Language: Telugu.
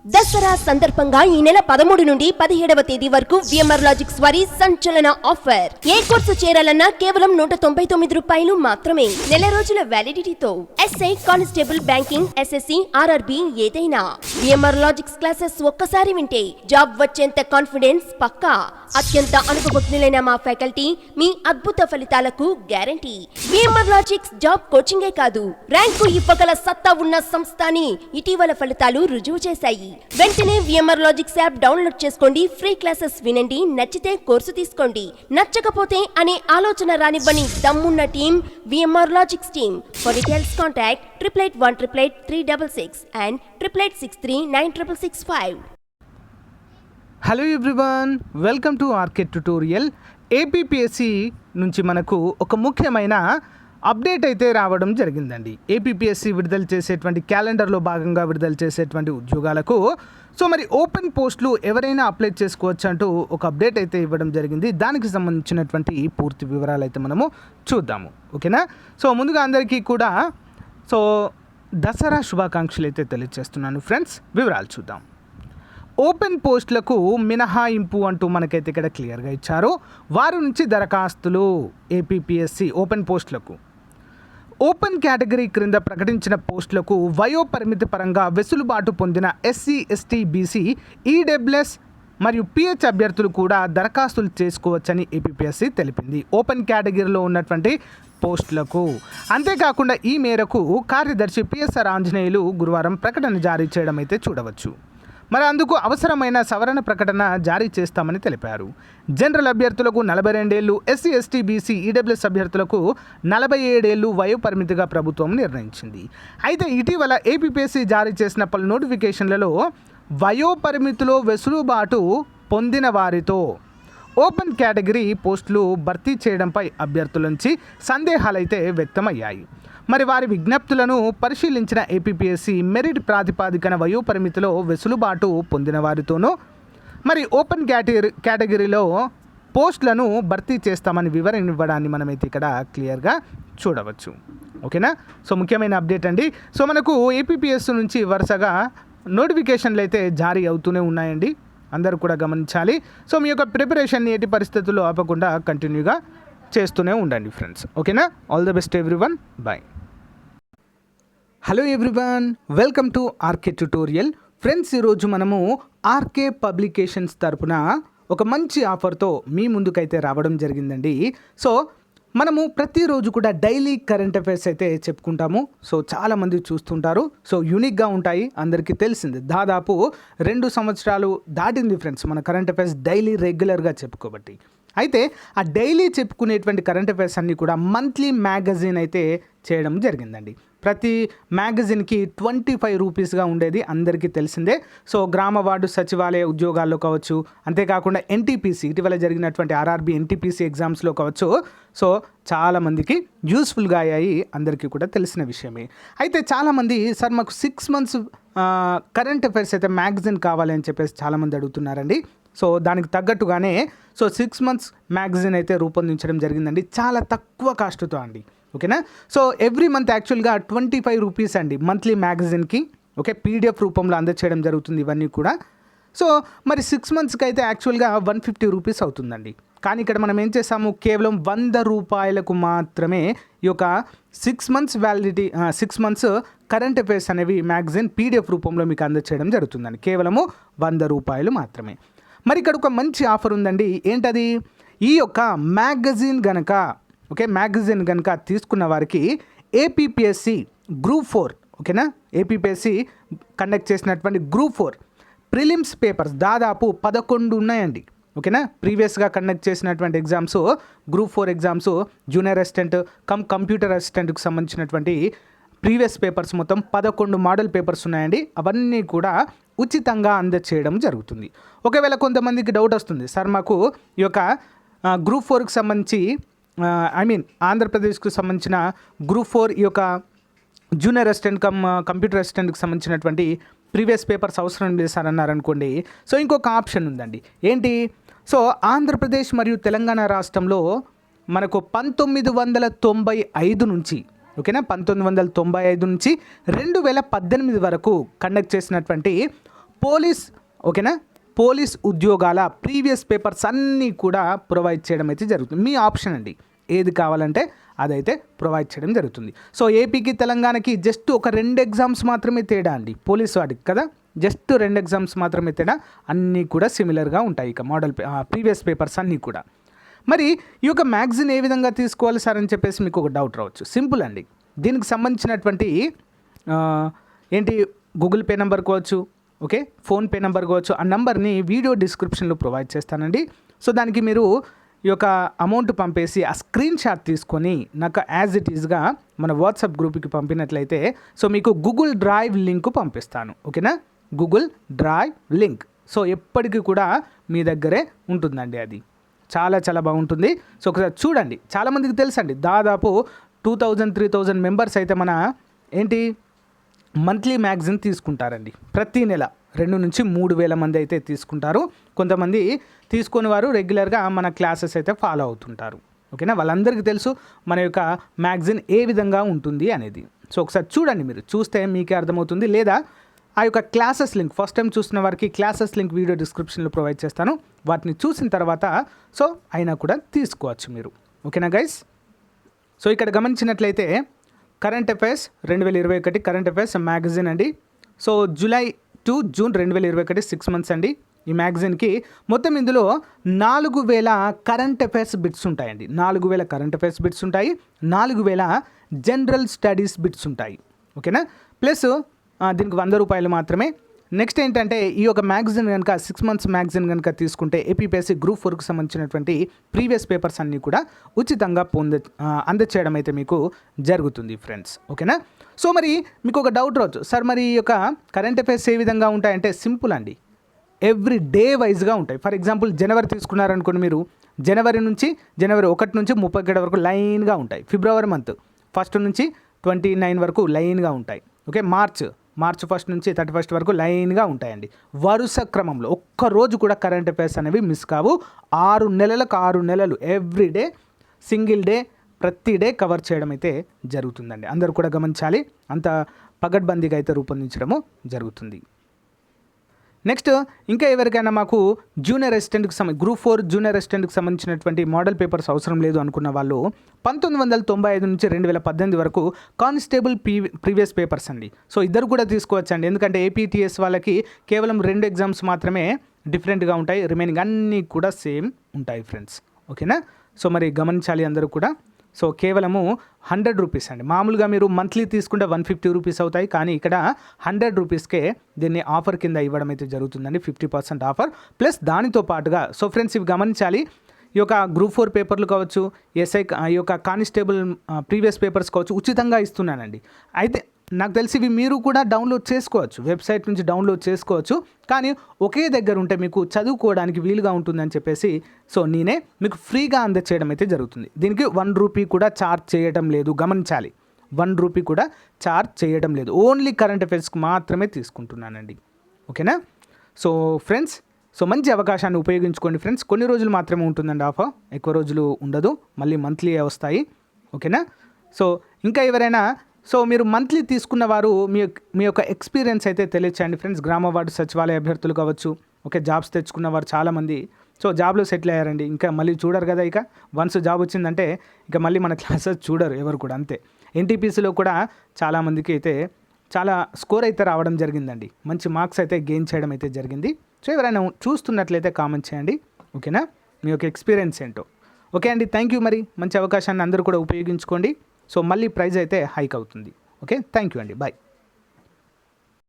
దసరా సందర్భంగా ఈ నెల 13 నుండి 17వ తేదీ వరకు విఎంఆర్ లాజిక్స్ వారి సంచలన ఆఫర్. ఏ కోర్సు చేరాలన్నా కేవలం 199 రూపాయలు మాత్రమే. నెల రోజుల వ్యాలిడిటీతో SI, constable, banking, SSC, RRB ఏదైనా. విఎంఆర్ లాజిక్స్ క్లాసెస్ ఒక్కసారి వింటే జాబ్ వచ్చేంత కాన్ఫిడెన్స్ పక్కా. అత్యంత అనుభవజ్ఞులైన మా ఫ్యాకల్టీ మీ అద్భుత ఫలితాలకు గ్యారంటీ. విఎంఆర్ లాజిక్స్ జాబ్ కోచింగే కాదు, ర్యాంకు ఇవ్వగల సత్తా ఉన్న సంస్థ అని ఇటీవల ఫలితాలు రుజువు చేశాయి. వెంటనే విఎంఆర్ లాజిక్స్ యాప్ డౌన్లోడ్ చేసుకోండి, ఫ్రీ క్లాసెస్ వినండి, నచ్చితే కోర్సు తీసుకోండి, నచ్చకపోతే అనే ఆలోచన రానివ్వని దమ్మున్న team VMR Logics team. For details contact 8818883666 and 8863966665. Hello everyone, welcome to RK tutorial. APPSC నుంచి మనకు ఒక ముఖ్యమైన అప్డేట్ అయితే రావడం జరిగిందండి. ఏపీపీఎస్సీ విడుదల చేసేటువంటి క్యాలెండర్లో భాగంగా విడుదల చేసేటువంటి ఉద్యోగాలకు మరి ఓపెన్ పోస్టులు ఎవరైనా అప్లై చేసుకోవచ్చు అంటూ ఒక అప్డేట్ అయితే ఇవ్వడం జరిగింది. దానికి సంబంధించినటువంటి పూర్తి వివరాలు అయితే మనము చూద్దాము, ఓకేనా. ముందుగా అందరికీ కూడా దసరా శుభాకాంక్షలు అయితే తెలియజేస్తున్నాను ఫ్రెండ్స్. వివరాలు చూద్దాం. ఓపెన్ పోస్టులకు మినహాయింపు అంటూ మనకైతే ఇక్కడ క్లియర్గా ఇచ్చారు. వారి నుంచి దరఖాస్తులు ఏపీపీఎస్సీ ఓపెన్ పోస్టులకు ఓపెన్ కేటగిరీ క్రింద ప్రకటించిన పోస్టులకు వయోపరిమితి పరంగా వెసులుబాటు పొందిన ఎస్సీ, ఎస్టీ, బీసీ, ఈడబ్ల్యూఎస్ మరియు పిహెచ్ అభ్యర్థులు కూడా దరఖాస్తులు చేసుకోవచ్చని ఏపీపీఎస్సీ తెలిపింది. ఓపెన్ కేటగిరీలో ఉన్నటువంటి పోస్టులకు. అంతేకాకుండా ఈ మేరకు కార్యదర్శి పిఎస్ఆర్ ఆంజనేయులు గురువారం ప్రకటన జారీ చేయడం అయితే చూడవచ్చు. మరి అందుకు అవసరమైన సవరణ ప్రకటన జారీ చేస్తామని తెలిపారు. జనరల్ అభ్యర్థులకు 42 ఏళ్లు, ఎస్సీ, ఎస్టీ, బీసీ, ఈడబ్ల్యూఎస్ అభ్యర్థులకు 47 ఏళ్లు వయోపరిమితిగా ప్రభుత్వం నిర్ణయించింది. అయితే ఇటీవల ఏపీపీఎస్సీ జారీ చేసిన పలు నోటిఫికేషన్లలో వయోపరిమితిలో వెసులుబాటు పొందిన వారితో ఓపెన్ కేటగిరీ పోస్టులు భర్తీ చేయడంపై అభ్యర్థుల నుంచి సందేహాలైతే వ్యక్తమయ్యాయి. మరి వారి విజ్ఞప్తులను పరిశీలించిన ఏపీపీఎస్సీ మెరిట్ ప్రాతిపాదికన వయోపరిమితిలో వెసులుబాటు పొందిన వారితోనూ మరి ఓపెన్ కేటగిరీలో పోస్టులను భర్తీ చేస్తామని వివరణ ఇవ్వడాన్ని మనమైతే ఇక్కడ క్లియర్గా చూడవచ్చు, ఓకేనా. ముఖ్యమైన అప్డేట్ అండి. మనకు ఏపీపీఎస్సీ నుంచి వరుసగా నోటిఫికేషన్లు అయితే జారీ అవుతూనే ఉన్నాయండి, అందరూ కూడా గమనించాలి. మీ యొక్క ప్రిపరేషన్ని ఎట్టి పరిస్థితుల్లో ఆపకుండా కంటిన్యూగా చేస్తూనే ఉండండి ఫ్రెండ్స్, ఓకేనా. All the best everyone, bye. Hello everyone, welcome to RK tutorial. Friends, ఈరోజు మనము ఆర్కే పబ్లికేషన్స్ తరపున ఒక మంచి ఆఫర్తో మీ ముందుకైతే రావడం జరిగిందండి. మనము ప్రతిరోజు కూడా డైలీ కరెంట్ అఫైర్స్ అయితే చెప్పుకుంటాము. చాలామంది చూస్తుంటారు. యూనిక్గా ఉంటాయి, అందరికీ తెలిసింది. దాదాపు 2 సంవత్సరాలు దాటింది ఫ్రెండ్స్ మన కరెంట్ అఫైర్స్ డైలీ రెగ్యులర్గా చెప్పుకోబట్టి. అయితే ఆ డైలీ చెప్పుకునేటువంటి కరెంట్ అఫైర్స్ అన్నీ కూడా మంత్లీ మ్యాగజైన్ అయితే చేయడం జరిగిందండి. ప్రతి మ్యాగజైన్కి 25 రూపీస్గా ఉండేది, అందరికీ తెలిసిందే. గ్రామ వార్డు సచివాలయ ఉద్యోగాల్లో కావచ్చు, అంతేకాకుండా ఎన్టీపీసీ ఇటీవల జరిగినటువంటి ఆర్ఆర్బి ఎన్టీపీసీ ఎగ్జామ్స్లో కావచ్చు. చాలామందికి యూస్ఫుల్గా అయ్యాయి, అందరికీ కూడా తెలిసిన విషయమే. అయితే చాలామంది సార్ మాకు 6 months కరెంట్ అఫైర్స్ అయితే మ్యాగజైన్ కావాలి అని చెప్పేసి చాలామంది అడుగుతున్నారండి. దానికి తగ్గట్టుగానే 6 months మ్యాగజైన్ అయితే రూపొందించడం జరిగిందండి, చాలా తక్కువ కాస్ట్తో అండి, ఓకేనా. ఎవ్రీ మంత్ యాక్చువల్గా 25 రూపీస్ అండి మంత్లీ మ్యాగజైన్కి, ఓకే. పీడిఎఫ్ రూపంలో అందచేయడం జరుగుతుంది ఇవన్నీ కూడా. మరి 6 monthsకి అయితే యాక్చువల్గా 150 రూపీస్ అవుతుందండి. కానీ ఇక్కడ మనం ఏం చేసాము, కేవలం 100 రూపాయలకు మాత్రమే ఈ యొక్క 6 months validity 6 months current affairs అనేవి మ్యాగజైన్ పీడిఎఫ్ రూపంలో మీకు అందచేయడం జరుగుతుందండి, కేవలము 100 రూపాయలు మాత్రమే. మరి ఇక్కడ ఒక మంచి ఆఫర్ ఉందండి. ఏంటది? ఈ యొక్క మ్యాగజైన్ గనక తీసుకున్న వారికి ఏపీపీఎస్సీ గ్రూప్ 4, ఓకేనా. ఏపీపీఎస్సీ కండక్ట్ చేసినటువంటి గ్రూప్ 4 ప్రిలిమ్స్ పేపర్స్ దాదాపు 11 ఉన్నాయండి, ఓకేనా. ప్రీవియస్గా కండక్ట్ చేసినటువంటి exams, group 4 exams, junior assistant computer అసిస్టెంట్కి సంబంధించినటువంటి ప్రీవియస్ పేపర్స్ మొత్తం 11 మోడల్ పేపర్స్ ఉన్నాయండి. అవన్నీ కూడా ఉచితంగా అందచేయడం జరుగుతుంది. ఒకవేళ కొంతమందికి డౌట్ వస్తుంది, సార్ మాకు ఈ యొక్క గ్రూప్ 4కి సంబంధించి ఆంధ్రప్రదేశ్కు సంబంధించిన గ్రూప్ 4 ఈ యొక్క జూనియర్ అసిస్టెంట్ కంప్యూటర్ అసిస్టెంట్కి సంబంధించినటువంటి ప్రీవియస్ పేపర్స్ అవసరం లేదు సార్ అన్నారనుకోండి. ఇంకొక ఆప్షన్ ఉందండి. ఏంటి? ఆంధ్రప్రదేశ్ మరియు తెలంగాణ రాష్ట్రంలో మనకు 1995 నుంచి, ఓకేనా, 1995 నుంచి 2018 వరకు కండక్ట్ చేసినటువంటి పోలీస్ ఓకేనా, పోలీస్ ఉద్యోగాల ప్రీవియస్ పేపర్స్ అన్నీ కూడా ప్రొవైడ్ చేయడం అయితే జరుగుతుంది. మీ ఆప్షన్ అండి, ఏది కావాలంటే అదైతే ప్రొవైడ్ చేయడం జరుగుతుంది. సో ఏపీకి తెలంగాణకి జస్ట్ ఒక 2 ఎగ్జామ్స్ మాత్రమే తేడా అండి, పోలీస్ వాటికి కదా, జస్ట్ 2 ఎగ్జామ్స్ మాత్రమే తేడా, అన్నీ కూడా సిమిలర్గా ఉంటాయి. ఇక మోడల్ ప్రీవియస్ పేపర్స్ అన్నీ కూడా. మరి ఈ యొక్క మ్యాగజైన్ ఏ విధంగా తీసుకోవాలి సార్ అని చెప్పేసి మీకు ఒక డౌట్ రావచ్చు. సింపుల్ అండి, దీనికి సంబంధించినటువంటి ఏంటి గూగుల్ పే నెంబర్ కావచ్చు, ఓకే, ఫోన్పే నెంబర్ కావచ్చు, ఆ నెంబర్ని వీడియో డిస్క్రిప్షన్లో ప్రొవైడ్ చేస్తానండి. సో దానికి మీరు ఈ యొక్క అమౌంట్ పంపేసి ఆ స్క్రీన్ షాట్ తీసుకొని నాకు యాజ్ ఇట్ ఈజ్గా మన వాట్సాప్ గ్రూప్కి పంపినట్లయితే సో మీకు గూగుల్ డ్రైవ్ లింక్ పంపిస్తాను. ఓకేనా, గూగుల్ డ్రైవ్ లింక్. సో ఎప్పటికీ కూడా మీ దగ్గరే ఉంటుందండి, అది చాలా చాలా బాగుంటుంది. సో ఒకసారి చూడండి, చాలామందికి తెలుసండి, దాదాపు 2000-3000 మెంబర్స్ అయితే మన ఏంటి మంత్లీ మ్యాగజైన్ తీసుకుంటారండి. ప్రతి నెల 2,000-3,000 మంది అయితే తీసుకుంటారు. కొంతమంది తీసుకుని వారు రెగ్యులర్గా మన క్లాసెస్ అయితే ఫాలో అవుతుంటారు. ఓకేనా, వాళ్ళందరికీ తెలుసు మన యొక్క మ్యాగజైన్ ఏ విధంగా ఉంటుంది అనేది. సో ఒకసారి చూడండి, మీరు చూస్తే మీకే అర్థమవుతుంది. లేదా ఆ యొక్క క్లాసెస్ లింక్ ఫస్ట్ టైం చూస్తున్న వారికి క్లాసెస్ లింక్ వీడియో డిస్క్రిప్షన్లో ప్రొవైడ్ చేస్తాను. వాటిని చూసిన తర్వాత సో అయినా కూడా తీసుకోవచ్చు మీరు. ఓకేనా గైస్. సో ఇక్కడ గమనించినట్లయితే current affairs 2021 current affairs magazine అండి. So July to June 2021 6 months అండి. ఈ మ్యాగజైన్కి మొత్తం ఇందులో 4,000 కరెంట్ అఫైర్స్ బిట్స్ ఉంటాయండి. 4,000 కరెంట్ అఫైర్స్ బిట్స్ ఉంటాయి, 4,000 జనరల్ స్టడీస్ బిట్స్ ఉంటాయి. ఓకేనా, ప్లస్ దీనికి 100 రూపాయలు మాత్రమే. నెక్స్ట్ ఏంటంటే ఈ యొక్క మ్యాగజైన్ కనుక 6 మంత్స్ మ్యాగజైన్ కనుక తీసుకుంటే APPSC గ్రూప్ 4కి సంబంధించినటువంటి ప్రీవియస్ పేపర్స్ అన్నీ కూడా ఉచితంగా అందచేయడం అయితే మీకు జరుగుతుంది ఫ్రెండ్స్. ఓకేనా. సో మరి మీకు ఒక డౌట్ రావచ్చు, సార్ మరి ఈ యొక్క కరెంట్ అఫైర్స్ ఏ విధంగా ఉంటాయంటే సింపుల్ అండి, ఎవ్రీ డే వైజ్గా ఉంటాయి. ఫర్ ఎగ్జాంపుల్ జనవరి తీసుకున్నారనుకోండి, మీరు జనవరి 1 నుంచి 31 వరకు లైన్గా ఉంటాయి. ఫిబ్రవరి మంత్ 1 నుంచి 29 వరకు లైన్గా ఉంటాయి. ఓకే, మార్చ్ 1 నుంచి 31 వరకు లైన్గా ఉంటాయండి. వరుస క్రమంలో ఒక్కరోజు కూడా కరెంట్ అఫైర్స్ అనేవి మిస్ కావు. 6 నెలలకు 6 నెలలు ఎవ్రీ డే సింగిల్ డే ప్రతి డే కవర్ చేయడం అయితే జరుగుతుందండి. అందరూ కూడా గమనించాలి, అంత పగడ్బందీగా అయితే రూపొందించడము జరుగుతుంది. నెక్స్ట్ ఇంకా ఎవరికైనా మాకు జూనియర్ అసిస్టెంట్కి గ్రూప్ 4 జూనియర్ అసిస్టెంట్కి సంబంధించినటువంటి మోడల్ పేపర్స్ అవసరం లేదు అనుకున్న వాళ్ళు 1995 నుంచి 2018 వరకు కానిస్టేబుల్ ప్రీవియస్ పేపర్స్ అండి. సో ఇద్దరు కూడా తీసుకోవచ్చండి, ఎందుకంటే APTS వాళ్ళకి కేవలం 2 ఎగ్జామ్స్ మాత్రమే డిఫరెంట్గా ఉంటాయి, రిమైనింగ్ అన్నీ కూడా సేమ్ ఉంటాయి ఫ్రెండ్స్. ఓకేనా. సో మరి గమనించాలి అందరూ కూడా. సో కేవలము 100 రూపీస్ అండి. మామూలుగా మీరు మంత్లీ తీసుకుంటే 150 రూపీస్ అవుతాయి, కానీ ఇక్కడ 100 రూపీస్కే దీన్ని ఆఫర్ కింద ఇవ్వడం అయితే జరుగుతుందండి. 50% ఆఫర్ ప్లస్ దానితో పాటుగా. సో ఫ్రెండ్స్ ఇవి గమనించాలి, ఈ యొక్క గ్రూప్ 4 పేపర్లు కావచ్చు, SI ఈ యొక్క కానిస్టేబుల్ ప్రీవియస్ పేపర్స్ కావచ్చు ఉచితంగా ఇస్తున్నానండి. అయితే నాకు తెలిసి ఇవి మీరు కూడా డౌన్లోడ్ చేసుకోవచ్చు, వెబ్సైట్ నుంచి డౌన్లోడ్ చేసుకోవచ్చు, కానీ ఒకే దగ్గర ఉంటే మీకు చదువుకోవడానికి వీలుగా ఉంటుందని చెప్పేసి సో నేనే మీకు ఫ్రీగా అందచేయడం అయితే జరుగుతుంది. దీనికి 1 రూపీ కూడా ఛార్జ్ చేయడం లేదు, గమనించాలి. 1 రూపీ కూడా ఛార్జ్ చేయడం లేదు, ఓన్లీ కరెంట్ అఫైర్స్కి మాత్రమే తీసుకుంటున్నానండి. ఓకేనా. సో ఫ్రెండ్స్, సో మంచి అవకాశాన్ని ఉపయోగించుకోండి ఫ్రెండ్స్. కొన్ని రోజులు మాత్రమే ఉంటుందండి ఆఫర్, ఎక్కువ రోజులు ఉండదు, మళ్ళీ మంత్లీ వస్తాయి. ఓకేనా. సో ఇంకా ఎవరైనా సో మీరు మంత్లీ తీసుకున్న వారు మీ యొక్క ఎక్స్పీరియన్స్ అయితే తెలియచేయండి ఫ్రెండ్స్. గ్రామ వార్డు సచివాలయ అభ్యర్థులు కావచ్చు, ఓకే, జాబ్స్ తెచ్చుకున్న వారు చాలామంది సో జాబ్లో సెటిల్ అయ్యారండి. ఇంకా మళ్ళీ చూడరు కదా, ఇక వన్స్ జాబ్ వచ్చిందంటే ఇక మళ్ళీ మన క్లాసెస్ చూడరు ఎవరు కూడా, అంతే. NTPCలో కూడా చాలామందికి అయితే చాలా స్కోర్ అయితే రావడం జరిగిందండి, మంచి మార్క్స్ అయితే గెయిన్ చేయడం అయితే జరిగింది. సో ఎవరైనా చూస్తున్నట్లయితే కామెంట్ చేయండి. ఓకేనా, మీ యొక్క ఎక్స్పీరియన్స్ ఏంటో. ఓకే అండి, థ్యాంక్ యూ. మరి మంచి అవకాశాన్ని అందరూ కూడా ఉపయోగించుకోండి. సో మళ్ళీ ప్రైజ్ అయితే హైక్ అవుతుంది. ఓకే, థ్యాంక్ యూ అండి, బాయ్.